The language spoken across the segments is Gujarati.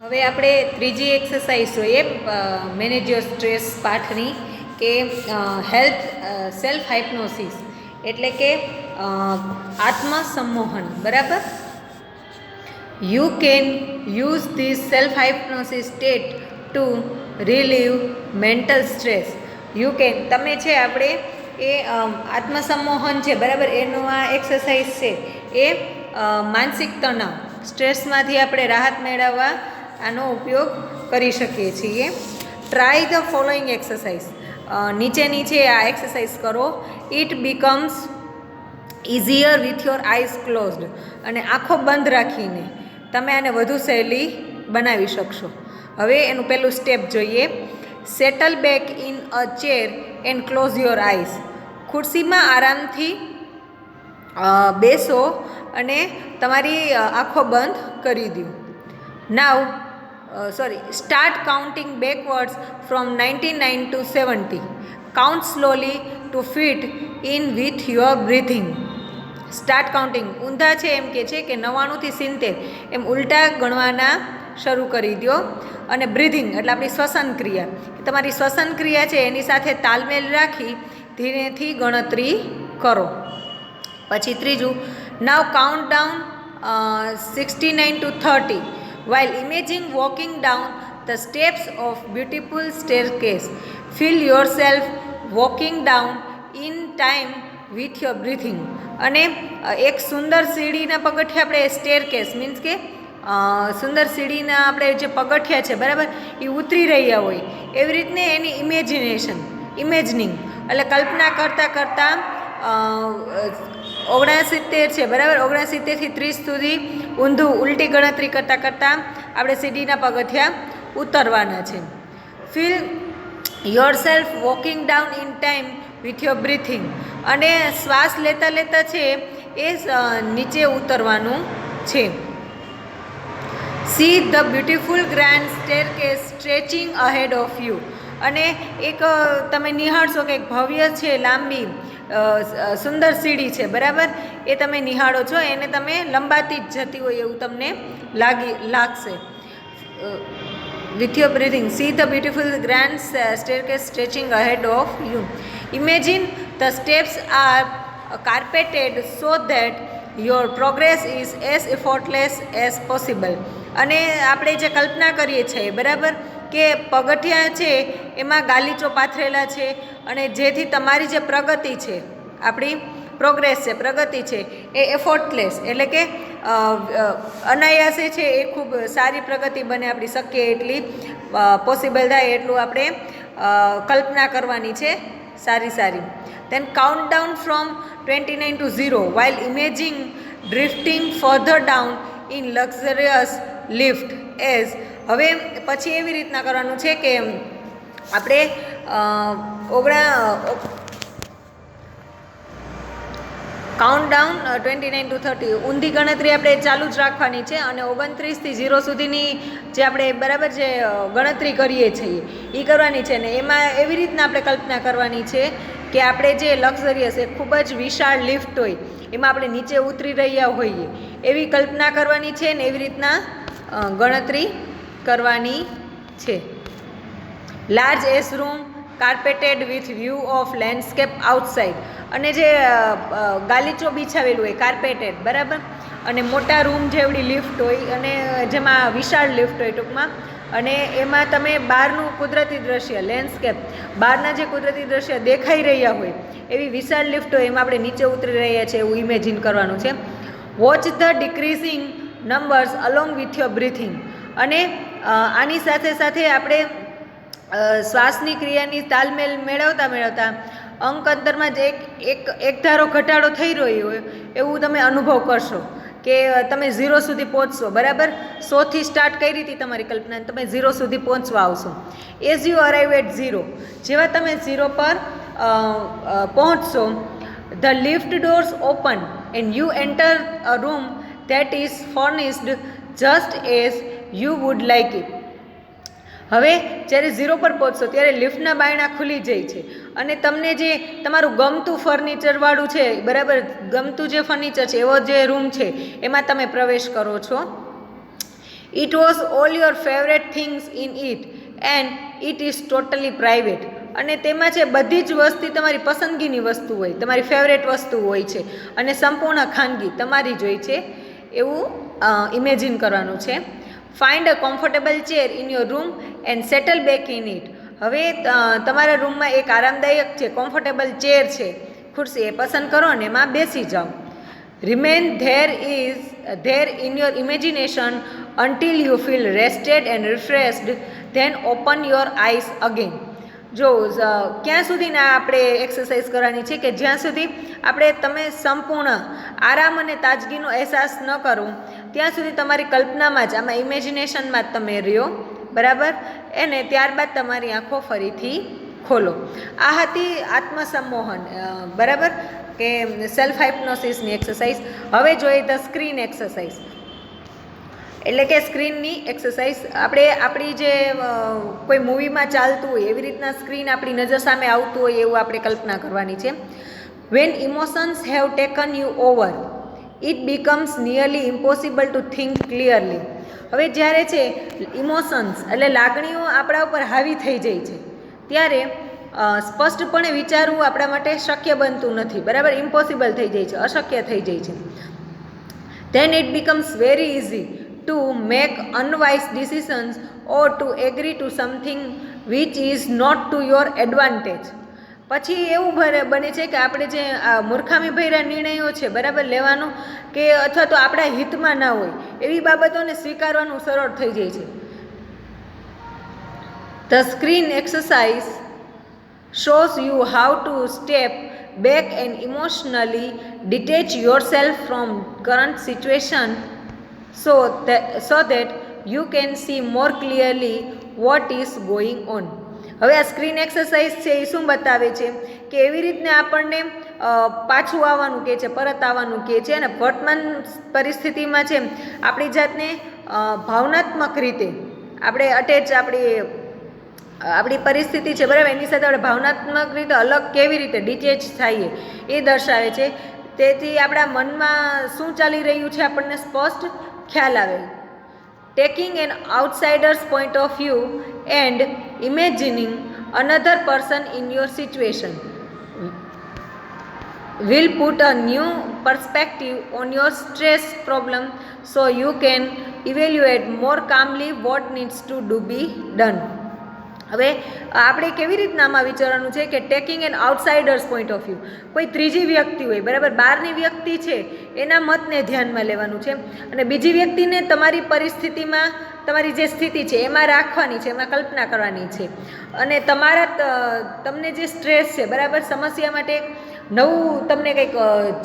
હવે આપણે ત્રીજી એક્સરસાઇઝ જોઈએ મેનેજ યોર સ્ટ્રેસ પાઠની કે હેલ્પ સેલ્ફ હાઇપ્નોસિસ એટલે કે આત્મસંમોહન. બરાબર. You can use this self hypnosis state to relieve mental stress. You can તમે છે આપણે એ આત્મસંમોહન છે બરાબર એનું આ એક્સરસાઇઝ છે એ માનસિક તણાવ સ્ટ્રેસમાંથી આપણે રાહત મેળવવા આનો ઉપયોગ કરી શકીએ છીએ. Try the following exercise. નીચેની છે આ એક્સરસાઇઝ કરો. It becomes easier with your eyes closed. અને આંખો બંધ રાખીને તમે આને વધુ સહેલી બનાવી શકશો. હવે એનું પહેલું સ્ટેપ જોઈએ. Settle back in a chair and close your eyes. ખુરશીમાં આરામથી બેસો અને તમારી આંખો બંધ કરી દો. Now start counting backwards from 99 to 70. Count slowly to fit in with your breathing. Start counting ઊંધા છે એમ કે છે કે 99 થી 70 એમ ઉલટા ગણવાના શરૂ કરી દો. અને બ્રીધિંગ એટલે આપણી શ્વસન ક્રિયા, તમારી શ્વસન ક્રિયા છે એની સાથે તાલમેલ રાખી ધીરેથી ગણતરી કરો. પછી ત્રીજું, નાવ count down 69 to 30 while imagining walking down the steps of beautiful staircase. Feel yourself walking down in time with your breathing. અને એક સુંદર સીડીના પગથિયા આપણે સ્ટેરકેસ મીન્સ કે સુંદર સીડીના આપણે જે પગથિયા છે બરાબર એ ઉતરી રહ્યા હોય એવી રીતને એની ઇમેજિનિંગ એટલે કલ્પના કરતાં કરતાં 69 છે બરાબર 69 થી 30 સુધી ઊંધું ઉલટી ગણતરી કરતાં કરતાં આપણે સીડીના પગથિયા ઉતરવાના છે. Feel your self walking down in time with your breathing. અને શ્વાસ લેતા લેતા છે એ નીચે ઉતરવાનું છે. C the beautiful grand staircase stretching ahead of you. અને એક તમે નિહાળશો કે એક ભવ્ય છે લાંબી સુંદર સીડી છે બરાબર એ તમે નિહાળો છો, એને તમે લંબાતી જ જતી હોય એવું તમને લાગશે. With your breathing see the beautiful grand staircase stretching ahead of you. Imagine the steps are carpeted so that your progress is as effortless as possible. અને આપણે જે કલ્પના કરીએ છીએ બરાબર કે પગથિયા છે એમાં ગાલીચો પાથરેલા છે અને જેથી તમારી જે પ્રગતિ છે આપણી પ્રોગ્રેસ છે પ્રગતિ છે એ એફોર્ટલેસ એટલે કે અનાયાસે છે એ ખૂબ સારી પ્રગતિ બને આપણી શક્ય એટલી પોસિબલ થાય એટલું આપણે કલ્પના કરવાની છે સારી. Then count down from 29 to 0 while imagining drifting further down in luxurious lift as. હવે પછી એવી રીતના કરવાનું છે કે આપણે કાઉન્ટ ડાઉન 29 to 30 ઊંધી ગણતરી આપણે ચાલુ જ રાખવાની છે અને 29 થી 0 સુધીની જે આપણે બરાબર જે ગણતરી કરીએ છીએ એ કરવાની છે. ને એમાં એવી રીતના આપણે કલ્પના કરવાની છે કે આપણે જે લક્ઝરિયસ એ ખૂબ જ વિશાળ લિફ્ટ હોય એમાં આપણે નીચે ઉતરી રહ્યા હોઈએ એવી કલ્પના કરવાની છે ને એવી રીતના ગણતરી કરવાની છે. Large as room carpeted with view of landscape outside. અને જે ગાલીચો બિછાવેલું હોય કાર્પેટેડ બરાબર અને મોટા રૂમ જેવડી લિફ્ટ હોય અને જેમાં વિશાળ લિફ્ટ હોય ટૂંકમાં અને એમાં તમે બહારનું કુદરતી દ્રશ્ય લેન્ડસ્કેપ બહારના જે કુદરતી દ્રશ્ય દેખાઈ રહ્યા હોય એવી વિશાળ લિફ્ટ હોય એમાં આપણે નીચે ઉતરી રહ્યા છીએ એવું ઇમેજિન કરવાનું છે. Watch the decreasing numbers along with your breathing. અને આની સાથે સાથે આપણે શ્વાસની ક્રિયાની તાલમેલ મેળવતા અંક અંતરમાં જ એક ધારો ઘટાડો થઈ રહ્યો હોય એવું તમે અનુભવ કરશો કે તમે 0 સુધી પહોંચશો બરાબર. 100 થી સ્ટાર્ટ કરી હતી તમારી કલ્પના તમે 0 સુધી પહોંચવા આવશો. એઝ યુ અરાઇવ એટ 0 જેવા તમે 0 પર પહોંચશો the lift doors open and you enter a room that is furnished just as you would like it. હવે જ્યારે 0 પર પહોંચશો ત્યારે લિફ્ટના બારણા ખુલી જાય છે અને તમને જે તમારું ગમતું ફર્નિચરવાળું છે બરાબર ગમતું જે ફર્નિચર છે એવો જે રૂમ છે એમાં તમે પ્રવેશ કરો છો. It was all your favourite things in it and it is totally private. અને તેમાં છે બધી જ વસ્તુ તમારી પસંદગીની વસ્તુ હોય, તમારી ફેવરેટ વસ્તુ હોય છે અને સંપૂર્ણ ખાનગી તમારી જ હોય છે એવું ઇમેજિન કરવાનું છે. Find a comfortable chair in your room and settle back in it. હવે તમારા રૂમમાં એક આરામદાયક છે કમ્ફર્ટેબલ ચેર છે, ખુરશી, એ પસંદ કરો અને એમાં બેસી જાઓ. Remain there in your imagination until you feel rested and refreshed, then open your eyes again. જો ક્યાં સુધીના આપણે એક્સરસાઇઝ કરવાની છે કે જ્યાં સુધી તમે સંપૂર્ણ આરામ અને તાજગીનો અહેસાસ ન કરો ત્યાં સુધી તમારી કલ્પનામાં જ, આમાં ઇમેજિનેશનમાં જ તમે રહ્યો, બરાબર. એને ત્યારબાદ તમારી આંખો ફરીથી ખોલો. આ હતી આત્મસંમોહન, બરાબર, કે સેલ્ફ હાઇપ્નોસિસની એક્સરસાઇઝ. હવે જોઈએ ધ સ્ક્રીન એક્સરસાઇઝ, એટલે કે સ્ક્રીનની એક્સરસાઇઝ. આપણે આપણી જે કોઈ મૂવીમાં ચાલતું હોય એવી રીતના સ્ક્રીન આપણી નજર સામે આવતું હોય એવું આપણે કલ્પના કરવાની છે. When emotions have taken you over it becomes nearly impossible to think clearly. હવે જ્યારે છે ઇમોશન્સ એટલે લાગણીઓ આપણા ઉપર હાવી થઈ જાય છે ત્યારે સ્પષ્ટપણે વિચારવું આપણા માટે શક્ય બનતું નથી, બરાબર, ઇમ્પોસિબલ થઈ જાય છે, અશક્ય થઈ જાય છે. Then it becomes very easy to make unwise decisions or to agree to something which is not to your advantage. પછી એવું બને છે કે આપણે જે મૂર્ખામી ભર્યા નિર્ણયો છે, બરાબર, લેવાનો કે અથવા તો આપણા હિતમાં ના હોય એવી બાબતોને સ્વીકારવાનું સરળ થઈ જાય છે. The screen exercise shows you how to step back and emotionally detach yourself from current situation so that you can see more clearly what is going on. હવે આ સ્ક્રીન એક્સરસાઇઝ છે એ શું બતાવે છે કે એવી રીતને આપણને પાછું આવવાનું કહે છે, પરત આવવાનું કહે છે અને વર્તમાન પરિસ્થિતિમાં છે આપણી જાતને ભાવનાત્મક રીતે આપણે અટેચ આપણી પરિસ્થિતિ છે, બરાબર, એની સાથે આપણે ભાવનાત્મક રીતે અલગ કેવી રીતે ડિટેચ થઈએ એ દર્શાવે છે. તેથી આપણા મનમાં શું ચાલી રહ્યું છે આપણને સ્પષ્ટ ખ્યાલ આવે. Taking an outsider's point of view and imagining another person in your situation will put a new perspective on your stress problem so you can evaluate more calmly what needs to be done. હવે આપણે કેવી રીતના આમાં વિચારવાનું છે કે taking an outsider's point of view, કોઈ ત્રીજી વ્યક્તિ હોય, બરાબર, બહારની વ્યક્તિ છે એના મતને ધ્યાનમાં લેવાનું છે અને બીજી વ્યક્તિને તમારી પરિસ્થિતિમાં, તમારી જે સ્થિતિ છે એમાં રાખવાની છે, એમાં કલ્પના કરવાની છે અને તમને જે સ્ટ્રેસ છે, બરાબર, સમસ્યા માટે નવું તમને કંઈક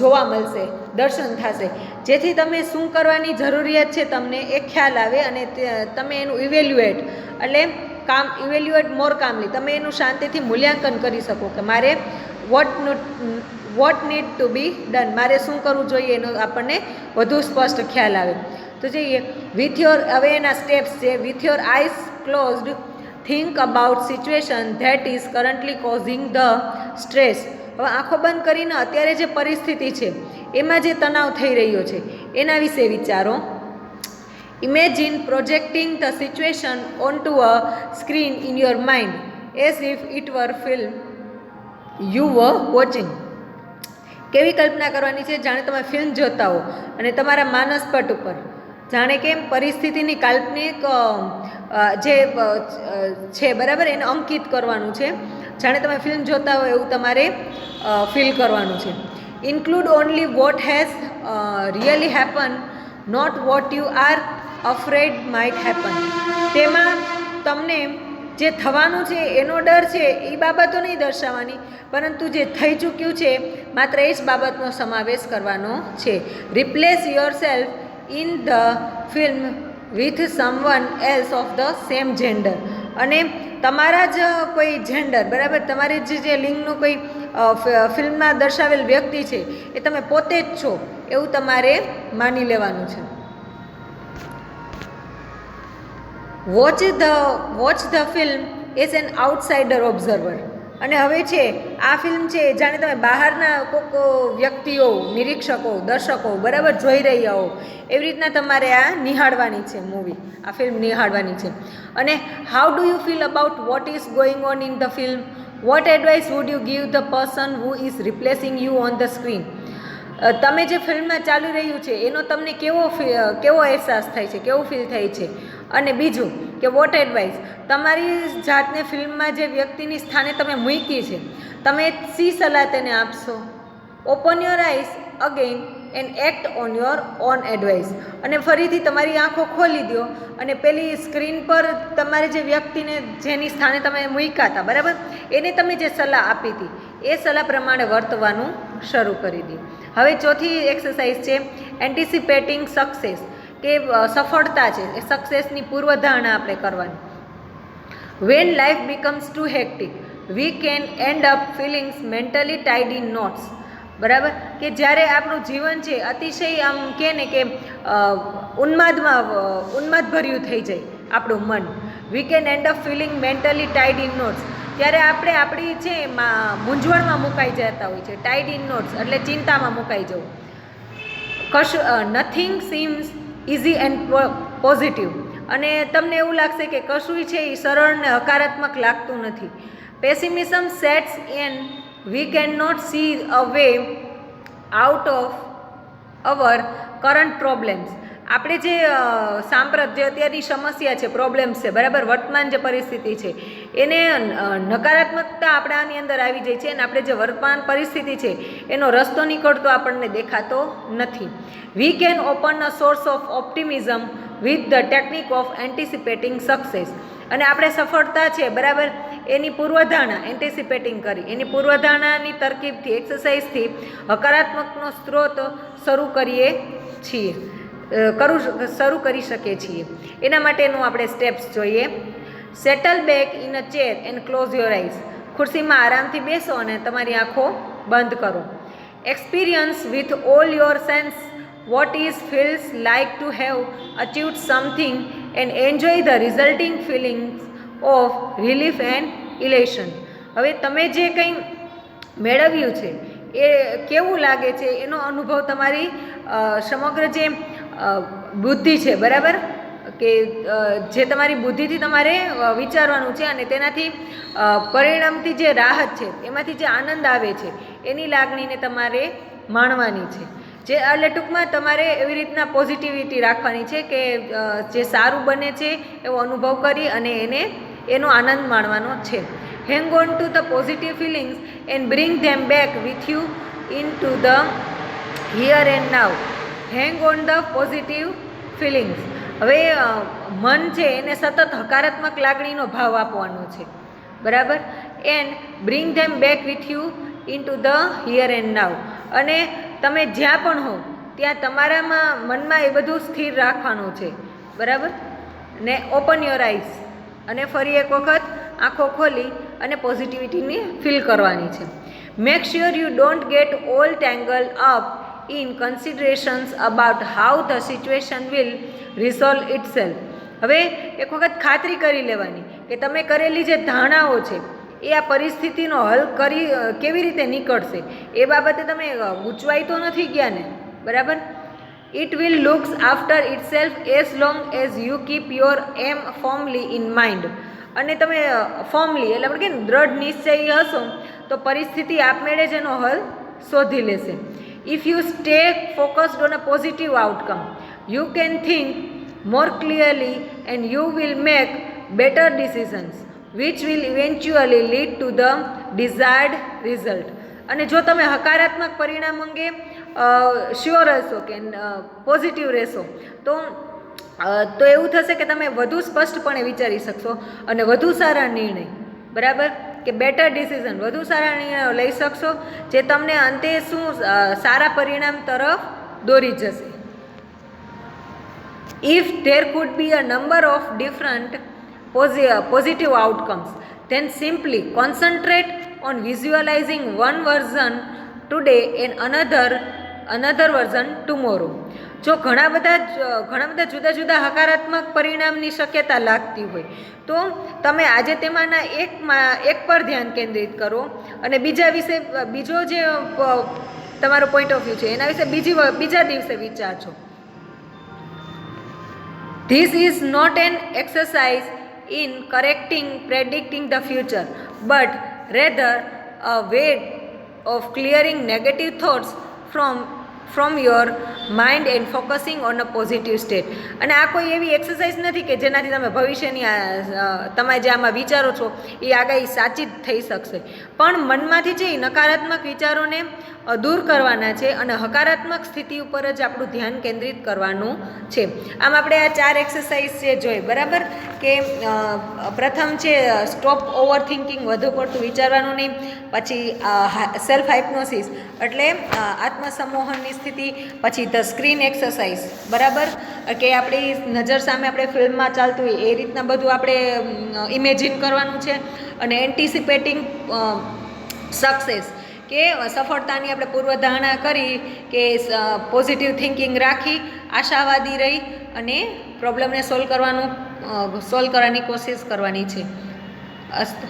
જોવા મળશે, દર્શન થશે, જેથી તમે શું કરવાની જરૂરિયાત છે તમને એ ખ્યાલ આવે અને તમે એનું ઇવેલ્યુએટ મોર કામલી તમે એનું શાંતિથી મૂલ્યાંકન કરી શકો કે મારે what need to be done, મારે શું કરવું જોઈએ એનો આપણને વધુ સ્પષ્ટ ખ્યાલ આવે. તો જોઈએ હવે એના સ્ટેપ્સ છે. With your eyes closed think about situation that is currently causing the stress. હવે આંખો બંધ કરીને અત્યારે જે પરિસ્થિતિ છે એમાં જે તણાવ થઈ રહ્યો છે એના વિશે વિચારો. Imagine projecting the situation onto a screen in your mind as if it were film you were watching. કેવી કલ્પના કરવાની છે? જાણે તમે ફિલ્મ જોતા હો અને તમારા માનસપટ ઉપર જાણે કેમ પરિસ્થિતિની કાલ્પનિક જે છે, બરાબર, એને અંકિત કરવાનું છે. જાણે તમે ફિલ્મ જોતા હો એવું તમારે ફીલ કરવાનું છે. Include only what has really happen, not what you are afraid might happen. તેમાં તમને જે થવાનું છે એનો ડર છે એ બાબતો નહીં દર્શાવવાની, પરંતુ જે થઈ ચૂક્યું છે માત્ર એ જ બાબતનો સમાવેશ કરવાનો છે. Replace yourself in the film with someone else of the same gender. અને તમારા જ કોઈ જેન્ડર, બરાબર, તમારી જે લિંગનું કોઈ ફિલ્મમાં દર્શાવેલ વ્યક્તિ છે એ તમે પોતે જ છો એવું તમારે માની લેવાનું છે. Watch the film as an outsider observer. અને હવે છે આ ફિલ્મ છે જાણે તમે બહારના કોઈક વ્યક્તિઓ, નિરીક્ષકો, દર્શકો બરાબર જોઈ રહ્યા હો એવી રીતના તમારે આ નિહાળવાની છે મૂવી, આ ફિલ્મ નિહાળવાની છે. અને how do you feel about what is going on in the film? What advice would you give the person who is replacing you on the screen? તમે જે ફિલ્મમાં ચાલી રહ્યું છે એનો તમને કેવો અહેસાસ થાય છે, કેવું ફીલ થાય છે? અને બીજું કે વોટ એડવાઇસ, તમારી જાતને ફિલ્મમાં જે વ્યક્તિની સ્થાને તમે મૂકી છે તમે શી સલાહ તેને આપશો? Open your eyes again and act on your own advice. અને ફરીથી તમારી આંખો ખોલી દો અને પેલી સ્ક્રીન પર તમારે જે વ્યક્તિને જેની સ્થાને તમે મૂક્યા હતા બરાબર, એને તમે જે સલાહ આપી હતી એ સલાહ પ્રમાણે વર્તવાનું શરૂ કરી દો. હવે ચોથી એક્સરસાઇઝ છે એન્ટિસિપેટિંગ સક્સેસ, કે સફળતા છે એ સક્સેસની પૂર્વધારણા આપણે કરવાની. When life becomes too hectic we can end up feelings mentally tied in knots. બરાબર, કે જ્યારે આપણું જીવન છે અતિશય આમ કહે ને કે ઉન્માદ ભર્યું થઈ જાય આપણું મન, we can end up feeling mentally tied in knots, ત્યારે આપણે આપણી છે મૂંઝવણમાં મુકાઈ જતા હોય છે. ટાઈડ ઇન નોટ્સ એટલે ચિંતામાં મુકાઈ જવું. Nothing seems easy and positive, અને તમને એવું લાગશે કે કશું છે એ સરળ ને હકારાત્મક લાગતું નથી. Pessimism sets in, we can not see a way out of our current problems. આપણે જે જે અત્યારની સમસ્યા છે, પ્રોબ્લેમ્સ છે બરાબર, વર્તમાન જે પરિસ્થિતિ છે એને નકારાત્મકતા આપણાની અંદર આવી જાય છે અને આપણે જે વર્તમાન પરિસ્થિતિ છે એનો રસ્તો નીકળતો આપણને દેખાતો નથી. We can open a source of optimism with the technique of anticipating success. અને આપણે સફળતા છે બરાબર એની પૂર્વધારણા એન્ટિસિપેટિંગ કરી, એની પૂર્વધારણાની તરકીબથી, એક્સરસાઇઝથી હકારાત્મકનો સ્ત્રોત શરૂ કરી શકીએ છીએ. એના માટેનું આપણે સ્ટેપ્સ જોઈએ. Settle back in a chair and close your eyes. ખુરશીમાં આરામથી બેસો અને તમારી આંખો બંધ કરો. Experience with all your sense what is feels like to have achieved something and enjoy the resulting feelings of relief and elation. હવે તમે જે કંઈ મેળવ્યું છે એ કેવું લાગે છે એનો અનુભવ તમારી સમગ્ર જે બુદ્ધિ છે બરાબર, કે જે તમારી બુદ્ધિથી તમારે વિચારવાનું છે અને તેનાથી પરિણામથી જે રાહત છે એમાંથી જે આનંદ આવે છે એની લાગણીને તમારે માણવાની છે. જે એટલે ટૂંકમાં તમારે એવી રીતના પોઝિટિવિટી રાખવાની છે કે જે સારું બને છે એવો અનુભવ કરી અને એનો આનંદ માણવાનો છે. Hang on to the positive feelings and bring them back with you in to the here and now. Hang on the positive feelings. હવે મન છે એને સતત હકારાત્મક લાગણીનો ભાવ આપવાનો છે બરાબર. And bring them back with you in to the here and નાવ. અને તમે જ્યાં પણ હો ત્યાં તમારામાં મનમાં એ બધું સ્થિર રાખવાનું છે બરાબર. ને ઓપન યોર આઈઝ, અને ફરી એક વખત આંખો ખોલી અને પોઝિટિવિટીની ફીલ કરવાની છે. Make sure you don't get all tangle up in considerations about how the situation will resolve itself. હવે એક વખત ખાતરી કરી લેવાની કે તમે કરેલી જે ધારણાઓ છે એ આ પરિસ્થિતિનો હલ કેવી રીતે નીકળશે એ બાબતે તમે ગૂંચવાઈ તો નથી ગયા ને બરાબર. It will looks after itself as long as you keep your aim formally in mind. અને તમે ફોર્મલી એટલે આપણે કે દ્રઢ નિશ્ચયી હશો તો પરિસ્થિતિ આપમેળે જ એનો હલ શોધી લેશે. If you stay focused on a positive outcome you can think more clearly and you will make better decisions which will eventually lead to the desired result. અને જો તમે હકારાત્મક પરિણામ અંગે શ્યોર હશો કે પોઝિટિવ રહેશો તો એવું થશે કે તમે વધુ સ્પષ્ટપણે વિચારી શકશો અને વધુ સારા નિર્ણય બરાબર કે બેટર ડિસિઝન, વધુ સારા નિર્ણયો લઈ શકશો જે તમને અંતે સારા પરિણામ તરફ દોરી જશે. If there could be a number of different positive outcomes, then simply concentrate on visualizing one version today and another version tomorrow. જો ઘણા બધા જુદા જુદા હકારાત્મક પરિણામની શક્યતા લાગતી હોય તો તમે આજે તેમાંના એક પર ધ્યાન કેન્દ્રિત કરો અને બીજો જે તમારો પોઈન્ટ ઓફ વ્યૂ છે એના વિશે બીજા દિવસે વિચારજો. This is not an exercise in predicting the future, but rather a way of clearing negative thoughts from your mind and focusing on a positive state. અને આ કોઈ એવી એક્સરસાઇઝ નથી કે જેનાથી તમે ભવિષ્યની તમે જે આમાં વિચારો છો એ આગાહી સાચી જ થઈ શકશે, પણ મનમાંથી જે નકારાત્મક વિચારોને દૂર કરવાના છે અને હકારાત્મક સ્થિતિ ઉપર જ આપણું ધ્યાન કેન્દ્રિત કરવાનું છે. આમ આપણે આ 4 એક્સરસાઇઝ છે જોઈ, બરાબર, કે પ્રથમ છે સ્ટોપ ઓવર થિંકિંગ, વધુ પડતું વિચારવાનું નહીં. પછી સેલ્ફ હાઇપ્નોસિસ એટલે આત્મસંમોહનની સ્થિતિ. પછી ધ સ્ક્રીન એક્સરસાઇઝ, બરાબર, કે આપણી નજર સામે આપણે ફિલ્મમાં ચાલતું હોય એ રીતના બધું આપણે ઇમેજિન કરવાનું છે. અને એન્ટિસિપેટિંગ સક્સેસ કે સફળતાની આપણે પૂર્વધારણા કરી કે પોઝિટિવ થિંકિંગ રાખી, આશાવાદી રહી અને પ્રોબ્લેમને સોલ્વ કરવાની કોશિશ કરવાની છે. અસ્તુ.